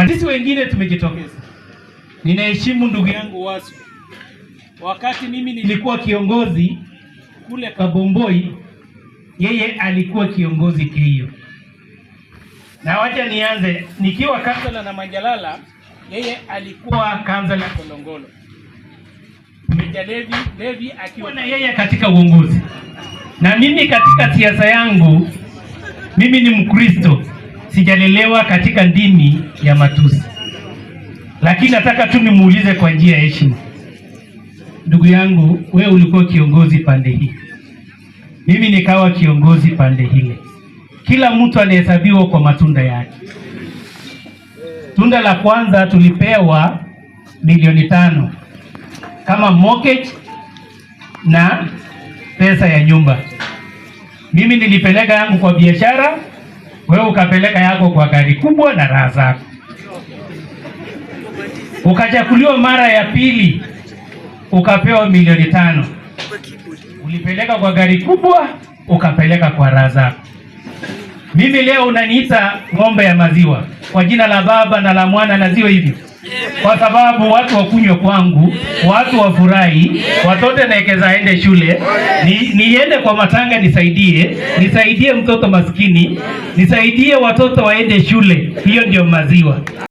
Sisi wengine tumejitokeza. Ninaheshimu ndugu yangu Wasu. Wakati mimi nilikuwa kiongozi kule Kabomboi, yeye alikuwa kiongozi Keio. Na wacha nianze nikiwa kansela na Majalala, yeye alikuwa kansela Kolongolo. Meja Levi akiwa na yeye katika uongozi. Na mimi katika siasa yangu, mimi ni Mkristo, sijalelewa katika dini ya matusi. Lakini nataka tu nimuulize kwa njia ya heshima. Ndugu yangu, wewe ulikuwa kiongozi pande hii, mimi nikawa kiongozi pande hile. Kila mtu anahesabiwa kwa matunda yake. Tunda la kwanza tulipewa milioni 5 kama mortgage na pesa ya nyumba. Mimi nilipeleka yangu kwa biashara, wewe ukapeleka yako kwa gari kubwa na raha zako. Ukachakuliwa mara ya pili, ukapewa milioni 5. Ulipeleka kwa gari kubwa, ukapeleka kwa raha zako. Mimi leo unaniita ng'ombe ya maziwa kwa jina la Baba na la Mwana na ziwe hivyo. Kwa sababu watu wakunywe kwangu, watu wafurahi, watoto naekeza aende shule, niende kwa matanga nisaidie mtoto maskini, nisaidie watoto waende shule. Hiyo ndio maziwa.